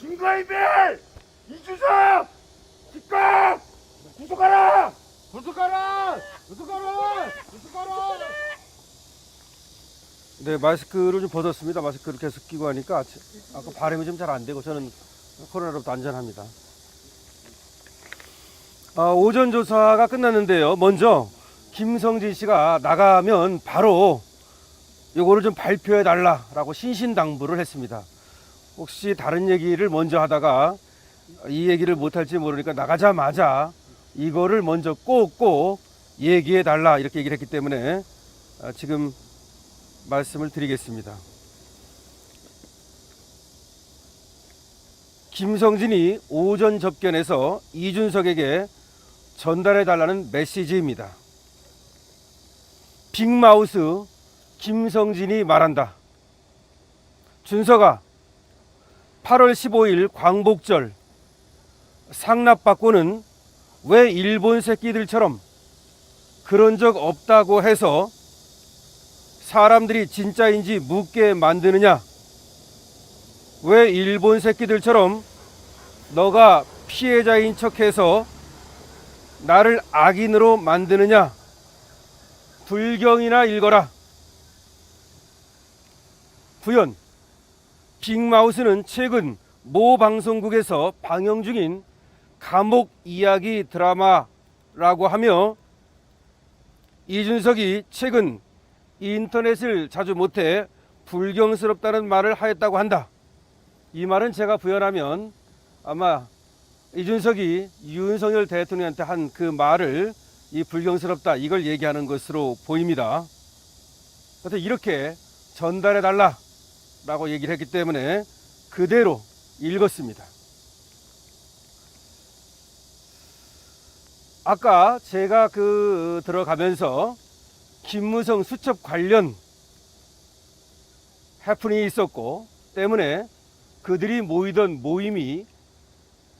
김가희배 이준석 즉각 구속하라! 구속하라! 구속하라! 구속하라! 네, 마스크를 좀 벗었습니다. 마스크를 계속 끼고 하니까 아까 발음이 좀 잘 안 되고 저는 코로나로부터 안전합니다. 오전 조사가 끝났는데요. 먼저 김성진 씨가 나가면 바로 요거를 좀 발표해 달라라고 신신당부를 했습니다. 혹시 다른 얘기를 먼저 하다가 이 얘기를 못할지 모르니까 나가자마자 이거를 먼저 꼭꼭 얘기해 달라 이렇게 얘기를 했기 때문에 지금 말씀을 드리겠습니다. 김성진이 오전 접견에서 이준석에게 전달해 달라는 메시지입니다. 빅마우스 김성진이 말한다. 준석아, 8월 15일 광복절 상납받고는 왜 일본 새끼들처럼 그런 적 없다고 해서 사람들이 진짜인지 묻게 만드느냐? 왜 일본 새끼들처럼 너가 피해자인 척해서 나를 악인으로 만드느냐? 불경이나 읽어라. 부연, 빅마우스는 최근 모 방송국에서 방영 중인 감옥 이야기 드라마라고 하며 이준석이 최근 인터넷을 자주 못해 불경스럽다는 말을 하였다고 한다. 이 말은 제가 부연하면 아마 이준석이 윤석열 대통령한테 한 그 말을 이 불경스럽다 이걸 얘기하는 것으로 보입니다. 그래서 이렇게 전달해 달라라고 얘기를 했기 때문에 그대로 읽었습니다. 아까 제가 들어가면서 김무성 수첩 관련 해프닝이 있었고 때문에 그들이 모이던 모임이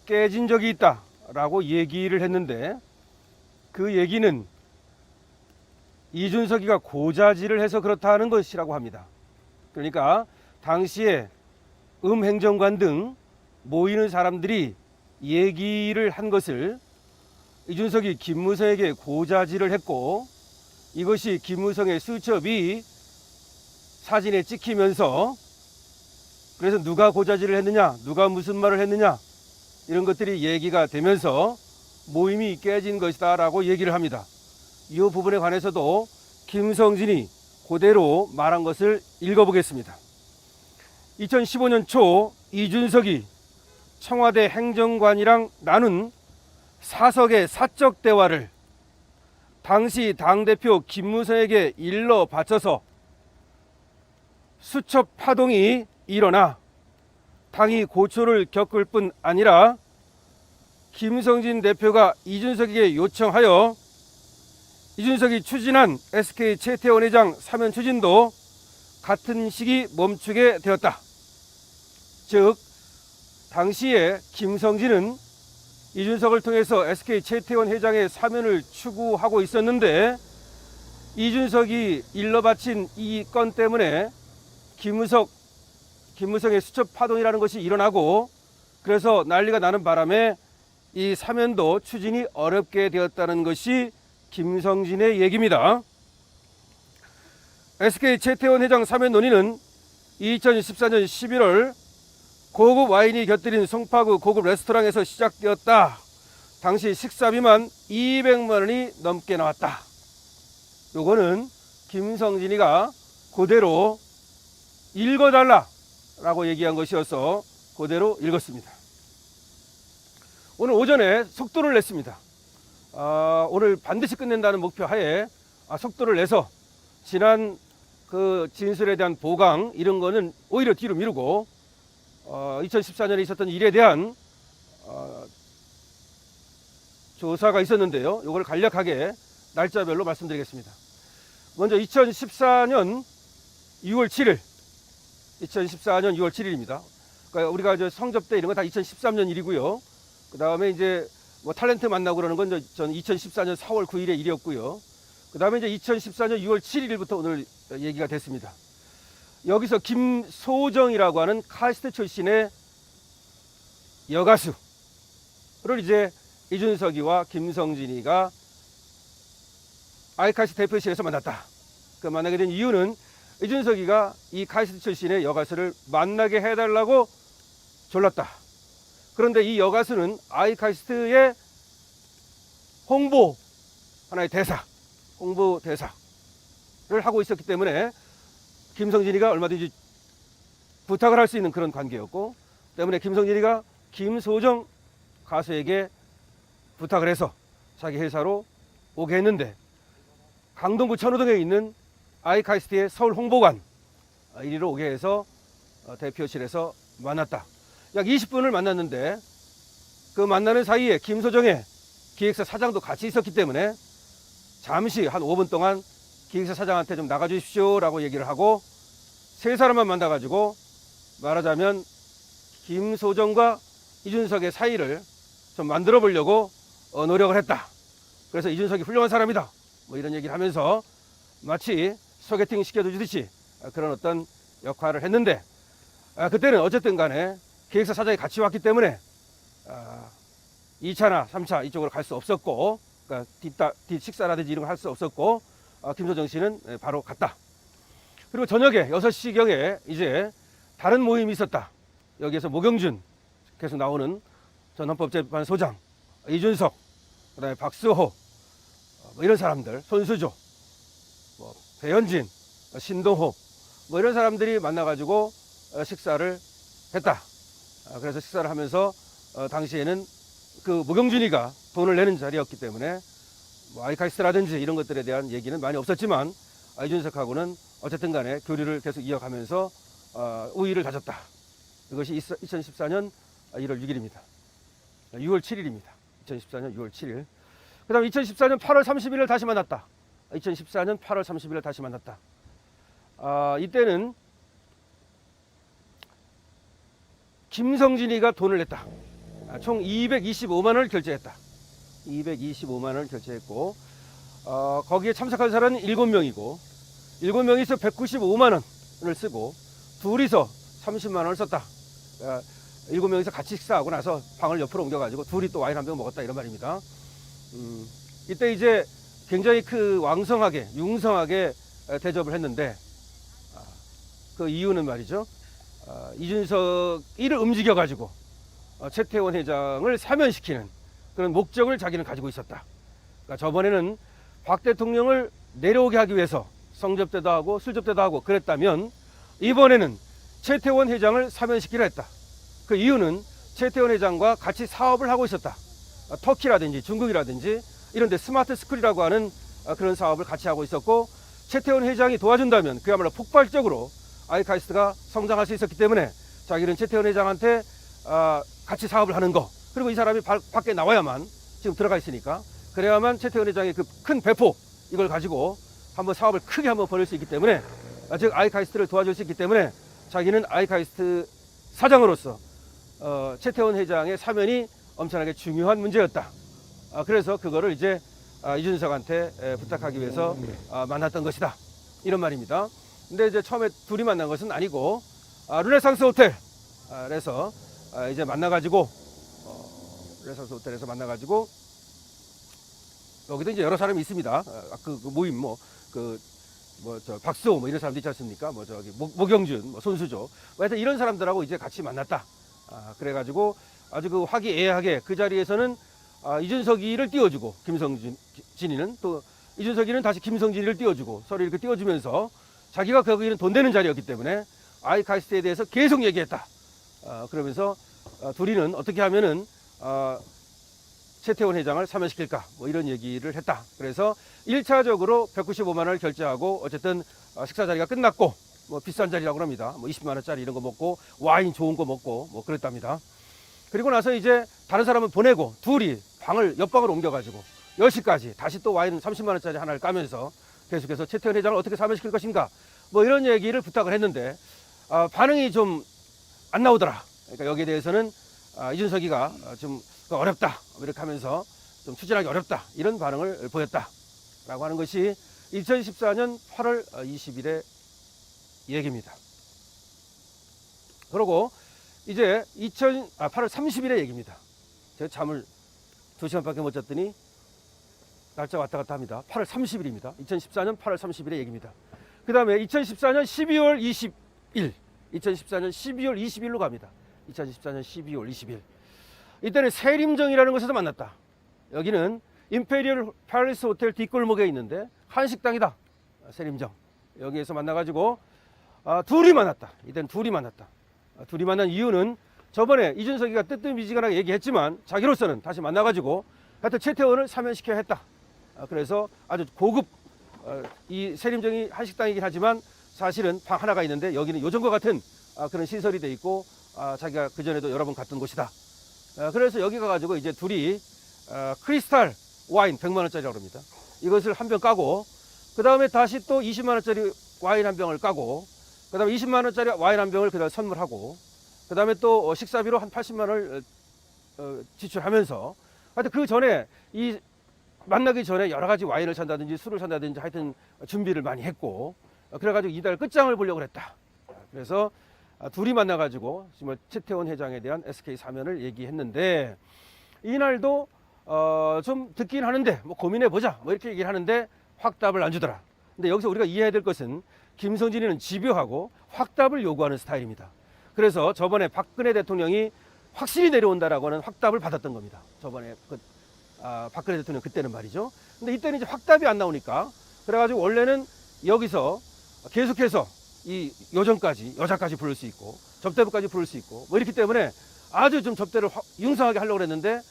깨진 적이 있다라고 얘기를 했는데 그 얘기는 이준석이가 고자질을 해서 그렇다는 것이라고 합니다. 그러니까 당시에 행정관 등 모이는 사람들이 얘기를 한 것을 이준석이 김무성에게 고자질을 했고 이것이 김무성의 수첩이 사진에 찍히면서 그래서 누가 고자질을 했느냐, 누가 무슨 말을 했느냐 이런 것들이 얘기가 되면서 모임이 깨진 것이다 라고 얘기를 합니다. 이 부분에 관해서도 김성진이 그대로 말한 것을 읽어보겠습니다. 2015년 초 이준석이 청와대 행정관이랑 나눈 사석의 사적 대화를 당시 당대표 김무성에게 일러 바쳐서 수첩 파동이 일어나 당이 고초를 겪을 뿐 아니라 김성진 대표가 이준석에게 요청하여 이준석이 추진한 SK 최태원 회장 사면 추진도 같은 시기 멈추게 되었다. 즉 당시에 김성진은 이준석을 통해서 SK 최태원 회장의 사면을 추구하고 있었는데 이준석이 일러 바친 이 건 때문에 김무성의 수첩 파동이라는 것이 일어나고 그래서 난리가 나는 바람에 이 사면도 추진이 어렵게 되었다는 것이 김성진의 얘기입니다. SK 최태원 회장 사면 논의는 2014년 11월 고급 와인이 곁들인 송파구 고급 레스토랑에서 시작되었다. 당시 식사비만 200만 원이 넘게 나왔다. 요거는 김성진이가 그대로 읽어달라라고 얘기한 것이어서 그대로 읽었습니다. 오늘 오전에 속도를 냈습니다. 오늘 반드시 끝낸다는 목표 하에 속도를 내서 지난 그 진술에 대한 보강 이런 거는 오히려 뒤로 미루고 2014년에 있었던 일에 대한 조사가 있었는데요. 이걸 간략하게 날짜별로 말씀드리겠습니다. 먼저 2014년 6월 7일 2014년 6월 7일입니다. 그러니까 우리가 저 성접대 이런 거 다 2013년 일이고요. 그 다음에 이제 뭐 탤런트 만나고 그러는 건 전 2014년 4월 9일의 일이었고요. 그 다음에 이제 2014년 6월 7일부터 오늘 얘기가 됐습니다. 여기서 김소정이라고 하는 카스트 출신의 여가수를 이제 이준석이와 김성진이가 아이카이스트 대표실에서 만났다. 그 만나게 된 이유는 이준석이가 이 카이스트 출신의 여가수를 만나게 해달라고 졸랐다. 그런데 이 여가수는 아이카이스트의 홍보 하나의 대사, 홍보 대사를 하고 있었기 때문에 김성진이가 얼마든지 부탁을 할 수 있는 그런 관계였고, 때문에 김성진이가 김소정 가수에게 부탁을 해서 자기 회사로 오게 했는데, 강동구 천호동에 있는 아이카이스트의 서울 홍보관 이리로 오게 해서 대표실에서 만났다. 약 20분을 만났는데, 그 만나는 사이에 김소정의 기획사 사장도 같이 있었기 때문에 잠시 한 5분 동안 기획사 사장한테 좀 나가 주십시오 라고 얘기를 하고, 세 사람만 만나가지고 말하자면 김소정과 이준석의 사이를 좀 만들어 보려고 노력을 했다. 그래서 이준석이 훌륭한 사람이다, 뭐 이런 얘기를 하면서 마치 소개팅 시켜주듯이 그런 어떤 역할을 했는데, 그때는 어쨌든 간에 기획사 사장이 같이 왔기 때문에 2차나 3차 이쪽으로 갈 수 없었고, 그러니까 뒷 식사라든지 이런 거 할 수 없었고, 김소정 씨는 바로 갔다. 그리고 저녁에 6시경에 이제 다른 모임이 있었다. 여기에서 모경준 계속 나오는 전 헌법재판 소장, 이준석, 그다음에 박수호, 뭐 이런 사람들, 손수조, 뭐 배현진, 신동호, 뭐 이런 사람들이 만나가지고 식사를 했다. 그래서 식사를 하면서 당시에는 그 모경준이가 돈을 내는 자리였기 때문에 뭐 아이카이스트라든지 이런 것들에 대한 얘기는 많이 없었지만, 이준석하고는 어쨌든 간에 교류를 계속 이어가면서 우위를 다졌다. 이것이 2014년 1월 6일입니다. 6월 7일입니다. 2014년 6월 7일. 그 다음 2014년 8월 30일을 다시 만났다. 2014년 8월 30일을 다시 만났다. 이때는 김성진이가 돈을 냈다. 총 225만 원을 결제했다. 225만 원을 결제했고, 거기에 참석한 사람은 7명이고, 7명이서 195만 원을 쓰고, 둘이서 30만 원을 썼다. 7명이서 같이 식사하고 나서 방을 옆으로 옮겨가지고 둘이 또 와인 한 병 먹었다, 이런 말입니다. 이때 이제 굉장히 왕성하게, 융성하게 대접을 했는데, 그 이유는 말이죠. 이준석이를 움직여가지고 최태원 회장을 사면시키는 그런 목적을 자기는 가지고 있었다. 그러니까 저번에는 박 대통령을 내려오게 하기 위해서 성접대도 하고 술접대도 하고 그랬다면, 이번에는 최태원 회장을 사면시키려 했다. 그 이유는 최태원 회장과 같이 사업을 하고 있었다. 터키라든지 중국이라든지 이런 데 스마트 스쿨이라고 하는 그런 사업을 같이 하고 있었고, 최태원 회장이 도와준다면 그야말로 폭발적으로 아이카이스트가 성장할 수 있었기 때문에 자기는 최태원 회장한테 같이 사업을 하는 거, 그리고 이 사람이 밖에 나와야만, 지금 들어가 있으니까 그래야만 최태원 회장의 그 큰 배포, 이걸 가지고 한번 사업을 크게 한번 벌일 수 있기 때문에, 즉 아이카이스트를 도와줄 수 있기 때문에 자기는 아이카이스트 사장으로서 최태원 회장의 사면이 엄청나게 중요한 문제였다. 그래서 그거를 이제 이준석한테 부탁하기 위해서 만났던 것이다, 이런 말입니다. 근데 이제 처음에 둘이 만난 것은 아니고, 르네상스 호텔에서 이제 만나가지고, 르네상스 호텔에서 만나가지고, 여기도 이제 여러 사람이 있습니다. 그 모임 박수호 뭐 이런 사람도 있지 않습니까? 모경준, 손수조, 하여튼 이런 사람들하고 이제 같이 만났다. 그래가지고 아주 그 화기애애하게 그 자리에서는 이준석이를 띄워주고, 김성진이는 또 이준석이는 다시 김성진이를 띄워주고, 서로 이렇게 띄워주면서 자기가 거기는 돈 되는 자리였기 때문에 아이카이스트에 대해서 계속 얘기했다. 그러면서 둘이는 어떻게 하면은 최태원 회장을 사면시킬까, 뭐 이런 얘기를 했다. 그래서 1차적으로 195만 원을 결제하고, 어쨌든 식사 자리가 끝났고, 뭐 비싼 자리라고 합니다. 뭐 20만 원짜리 이런 거 먹고, 와인 좋은 거 먹고, 뭐 그랬답니다. 그리고 나서 이제 다른 사람을 보내고 둘이 방을 옆방으로 옮겨가지고 10시까지 다시 또 와인 30만 원짜리 하나를 까면서 계속해서 최태원 회장을 어떻게 사면시킬 것인가, 뭐 이런 얘기를 부탁을 했는데, 반응이 좀 안 나오더라. 그러니까 여기에 대해서는 이준석이가 좀 어렵다, 이렇게 하면서 좀 추진하기 어렵다, 이런 반응을 보였다라고 하는 것이 2014년 8월 20일의 얘기입니다. 그리고 이제 8월 30일의 얘기입니다. 제가 잠을 2시간밖에 못 잤더니 날짜 왔다 갔다 합니다. 8월 30일입니다. 2014년 8월 30일의 얘기입니다. 그 다음에 2014년 12월 20일, 2014년 12월 20일로 갑니다. 2014년 12월 20일. 이때는 세림정이라는 곳에서 만났다. 여기는 임페리얼 팰리스 호텔 뒷골목에 있는데 한식당이다. 세림정. 여기에서 만나가지고 둘이 만났다. 이때는 둘이 만났다. 둘이 만난 이유는 저번에 이준석이가 뜨뜻미지근하게 얘기했지만 자기로서는 다시 만나가지고 하여튼 최태원을 사면시켜야 했다. 그래서 아주 고급 이 세림정이 한식당이긴 하지만 사실은 방 하나가 있는데 여기는 요즘과 같은 그런 시설이 돼 있고 자기가 그전에도 여러 번 갔던 곳이다. 그래서 여기 가가지고 이제 둘이 크리스탈 와인 100만 원짜리라고 합니다. 이것을 한 병 까고 그 다음에 다시 또 20만 원짜리 와인 한 병을 까고 그 다음에 20만 원짜리 와인 한 병을 그다음 선물하고 그 다음에 또 식사비로 한 80만 원을 지출하면서 하여튼 그 전에 이 만나기 전에 여러 가지 와인을 산다든지 술을 산다든지 하여튼 준비를 많이 했고 그래가지고 이달 끝장을 보려고 했다. 그래서 둘이 만나가지고 정말 최태원 회장에 대한 SK 사면을 얘기했는데 이날도 좀 듣긴 하는데 뭐 고민해보자 뭐 이렇게 얘기를 하는데 확답을 안 주더라. 근데 여기서 우리가 이해해야 될 것은 김성진이는 집요하고 확답을 요구하는 스타일입니다. 그래서 저번에 박근혜 대통령이 확실히 내려온다라고 하는 확답을 받았던 겁니다. 저번에 박근혜 대통령 그때는 말이죠. 근데 이때는 이제 확답이 안 나오니까 그래가지고 원래는 여기서 계속해서 이 요정까지 여자까지 부를 수 있고 접대부까지 부를 수 있고 뭐 이렇기 때문에 아주 좀 접대를 융성하게 하려고 했는데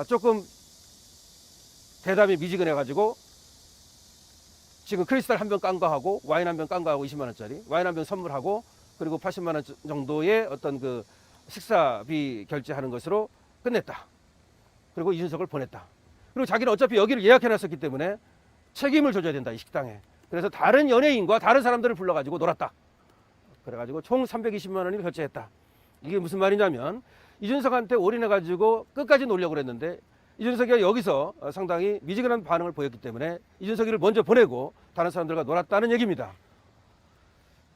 조금 대답이 미지근해가지고 지금 크리스탈 한 병 깐 거 하고 와인 한 병 깐 거 하고 20만 원짜리 와인 한 병 선물하고 그리고 80만 원 정도의 어떤 그 식사비 결제하는 것으로 끝냈다. 그리고 이준석을 보냈다. 그리고 자기는 어차피 여기를 예약해놨었기 때문에 책임을 져줘야 된다. 이 식당에. 그래서 다른 연예인과 다른 사람들을 불러가지고 놀았다. 그래가지고 총 320만 원을 결제했다. 이게 무슨 말이냐면 이준석한테 올인해가지고 끝까지 놀려고 그랬는데 이준석이가 여기서 상당히 미지근한 반응을 보였기 때문에 이준석이를 먼저 보내고 다른 사람들과 놀았다는 얘기입니다.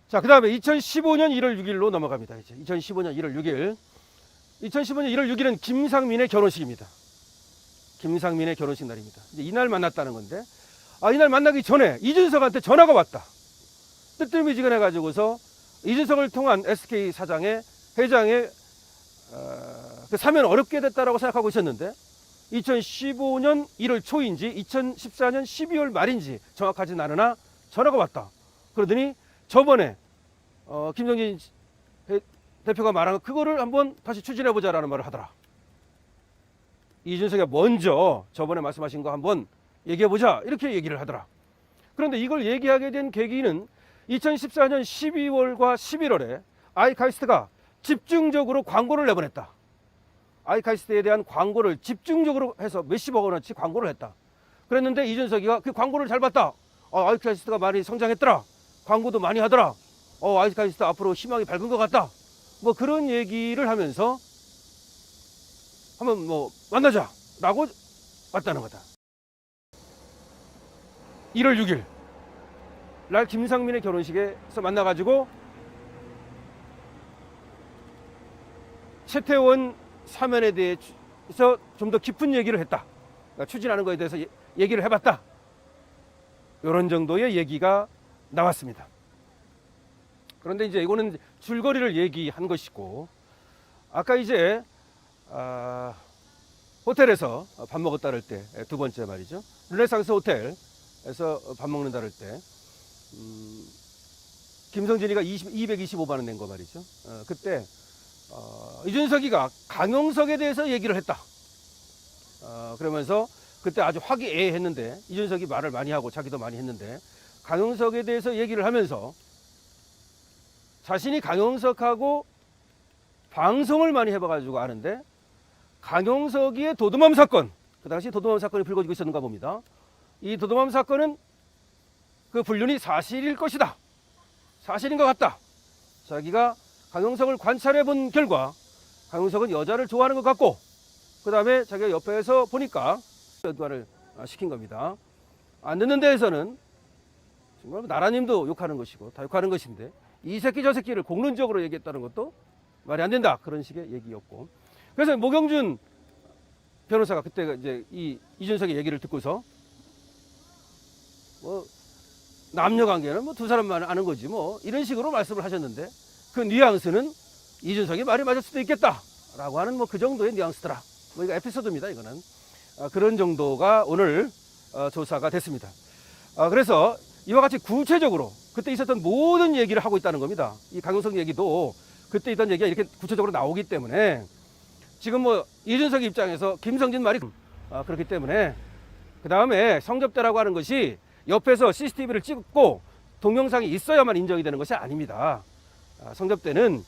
자, 그 다음에 2015년 1월 6일로 넘어갑니다. 이제 2015년 1월 6일. 2015년 1월 6일은 김상민의 결혼식입니다. 김상민의 결혼식 날입니다. 이제 이날 만났다는 건데, 이날 만나기 전에 이준석한테 전화가 왔다. 뜨뜻미지근해가지고서 이준석을 통한 SK 사장의 회장의 그 사면 어렵게 됐다라고 생각하고 있었는데 2015년 1월 초인지 2014년 12월 말인지 정확하진 않으나 전화가 왔다. 그러더니 저번에 김정진 대표가 말한 그거를 한번 다시 추진해보자라는 말을 하더라. 이준석이 먼저 저번에 말씀하신 거 한번 얘기해보자 이렇게 얘기를 하더라. 그런데 이걸 얘기하게 된 계기는 2014년 12월과 11월에 아이카이스트가 집중적으로 광고를 내보냈다. 아이카이스트에 대한 광고를 집중적으로 해서 몇십억 원어치 광고를 했다. 그랬는데 이준석이가 그 광고를 잘 봤다. 아이카이스트가 많이 성장했더라. 광고도 많이 하더라. 아이카이스트 앞으로 희망이 밝은 것 같다. 뭐 그런 얘기를 하면서 한번 뭐 만나자 라고 왔다는 거다. 1월 6일 날 김상민의 결혼식에서 만나가지고 최태원 사면에 대해서 좀 더 깊은 얘기를 했다. 그러니까 추진하는 것에 대해서 얘기를 해봤다. 이런 정도의 얘기가 나왔습니다. 그런데 이제 이거는 줄거리를 얘기한 것이고 아까 이제 호텔에서 밥 먹었다 할 때 두 번째 말이죠. 르네상스 호텔에서 밥 먹는다 할 때 김성진이가 225만 원 낸 거 말이죠. 그때 이준석이가 강용석에 대해서 얘기를 했다. 그러면서 그때 아주 화기애애했는데 이준석이 말을 많이 하고 자기도 많이 했는데 강용석에 대해서 얘기를 하면서 자신이 강용석하고 방송을 많이 해봐가지고 아는데 강용석이의 도둑맘 사건, 그 당시 도둑맘 사건이 불거지고 있었는가 봅니다. 이 도둑맘 사건은 그 불륜이 사실일 것이다. 사실인 것 같다. 자기가 강용석을 관찰해 본 결과 강용석은 여자를 좋아하는 것 같고 그 다음에 자기가 옆에서 보니까 연관을 시킨 겁니다. 안 듣는 데에서는 정말 나라님도 욕하는 것이고 다 욕하는 것인데 이 새끼 저 새끼를 공론적으로 얘기했다는 것도 말이 안 된다. 그런 식의 얘기였고. 그래서 모경준 변호사가 그때 이제 이 이준석의 얘기를 듣고서 뭐 남녀 관계는 뭐 두 사람만 아는 거지 뭐 이런 식으로 말씀을 하셨는데 그 뉘앙스는 이준석이 말이 맞을 수도 있겠다라고 하는 뭐 그 정도의 뉘앙스더라. 뭐 이거 에피소드입니다. 이거는 그런 정도가 오늘 조사가 됐습니다. 그래서 이와 같이 구체적으로 그때 있었던 모든 얘기를 하고 있다는 겁니다. 이 강용석 얘기도 그때 있던 얘기가 이렇게 구체적으로 나오기 때문에 지금 뭐 이준석 입장에서 김성진 말이 그렇기 때문에 그 다음에 성접대라고 하는 것이 옆에서 CCTV를 찍고 동영상이 있어야만 인정이 되는 것이 아닙니다. 성접대는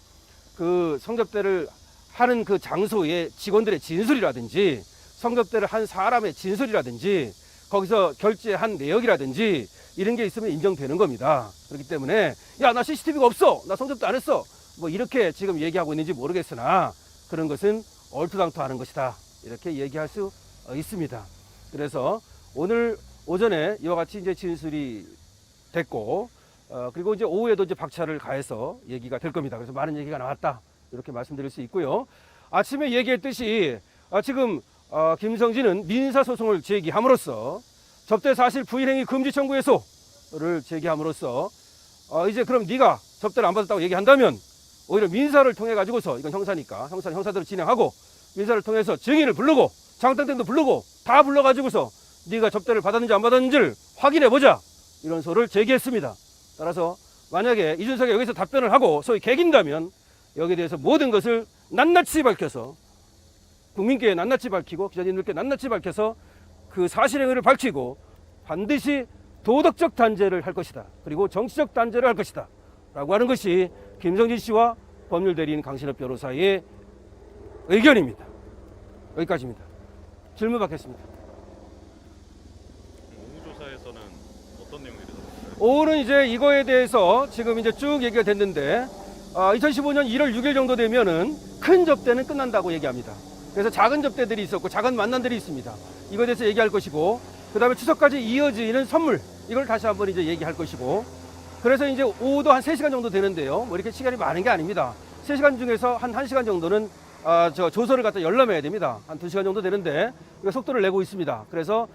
그 성접대를 하는 그 장소의 직원들의 진술이라든지 성접대를 한 사람의 진술이라든지 거기서 결제한 내역이라든지 이런 게 있으면 인정되는 겁니다. 그렇기 때문에 야, 나 CCTV가 없어, 나 성접대 안 했어, 뭐 이렇게 지금 얘기하고 있는지 모르겠으나 그런 것은 얼토당토하는 것이다, 이렇게 얘기할 수 있습니다. 그래서 오늘 오전에 이와 같이 이제 진술이 됐고 그리고 이제 오후에도 이제 박차를 가해서 얘기가 될 겁니다. 그래서 많은 얘기가 나왔다, 이렇게 말씀드릴 수 있고요. 아침에 얘기했듯이 지금 김성진은 민사소송을 제기함으로써 접대 사실 부인행위 금지 청구해소를 제기함으로써 이제 그럼 네가 접대를 안 받았다고 얘기한다면 오히려 민사를 통해 가지고서, 이건 형사니까 형사대로 진행하고 민사를 통해서 증인을 부르고 장땡땡도 부르고 다 불러가지고서 네가 접대를 받았는지 안 받았는지를 확인해보자, 이런 소를 제기했습니다. 따라서 만약에 이준석이 여기서 답변을 하고 소위 개긴다면 여기에 대해서 모든 것을 낱낱이 밝혀서 국민께 낱낱이 밝히고 기자님들께 낱낱이 밝혀서 그 사실행위를 밝히고 반드시 도덕적 단죄를 할 것이다, 그리고 정치적 단죄를 할 것이다 라고 하는 것이 김성진 씨와 법률대리인 강신업 변호사의 의견입니다. 여기까지입니다. 질문 받겠습니다. 오후 조사에서는 어떤 내용들이 나왔나요? 오늘은 이제 이거에 대해서 지금 이제 쭉 얘기가 됐는데 2015년 1월 6일 정도 되면은 큰 접대는 끝난다고 얘기합니다. 그래서 작은 접대들이 있었고 작은 만남들이 있습니다. 이거에 대해서 얘기할 것이고 그 다음에 추석까지 이어지는 선물, 이걸 다시 한번 이제 얘기할 것이고, 그래서 이제 오후도 한 3시간 정도 되는데요. 뭐 이렇게 시간이 많은 게 아닙니다. 3시간 중에서 한 1시간 정도는 저 조서를 갖다 열람해야 됩니다. 한 2시간 정도 되는데 이거 속도를 내고 있습니다. 그래서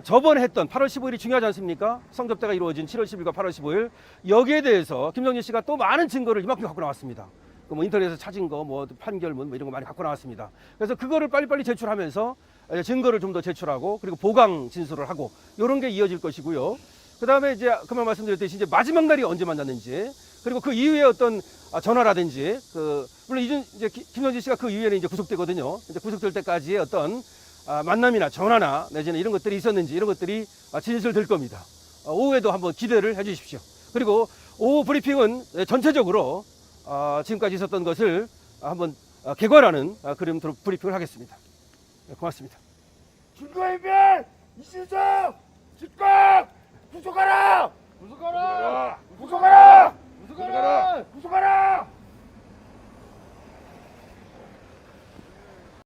저번에 했던 8월 15일이 중요하지 않습니까? 성접대가 이루어진 7월 10일과 8월 15일, 여기에 대해서 김정진 씨가 또 많은 증거를 이만큼 갖고 나왔습니다. 뭐 인터넷에서 찾은 거, 뭐 판결문 뭐 이런 거 많이 갖고 나왔습니다. 그래서 그거를 빨리빨리 제출하면서 증거를 좀 더 제출하고 그리고 보강 진술을 하고 이런 게 이어질 것이고요. 그 다음에 이제 금방 말씀드렸듯이 이제 마지막 날이 언제 만났는지, 그리고 그 이후에 어떤 전화라든지 물론 이제 김정진 씨가 그 이후에는 이제 구속되거든요. 이제 구속될 때까지의 어떤 만남이나 전화나 내지는 이런 것들이 있었는지 이런 것들이 진술될 겁니다. 오후에도 한번 기대를 해 주십시오. 그리고 오후 브리핑은 전체적으로 지금까지 있었던 것을 한번 개괄하는 그런 브리핑을 하겠습니다. 네, 고맙습니다. 증거인멸 이준석 즉각 구속하라.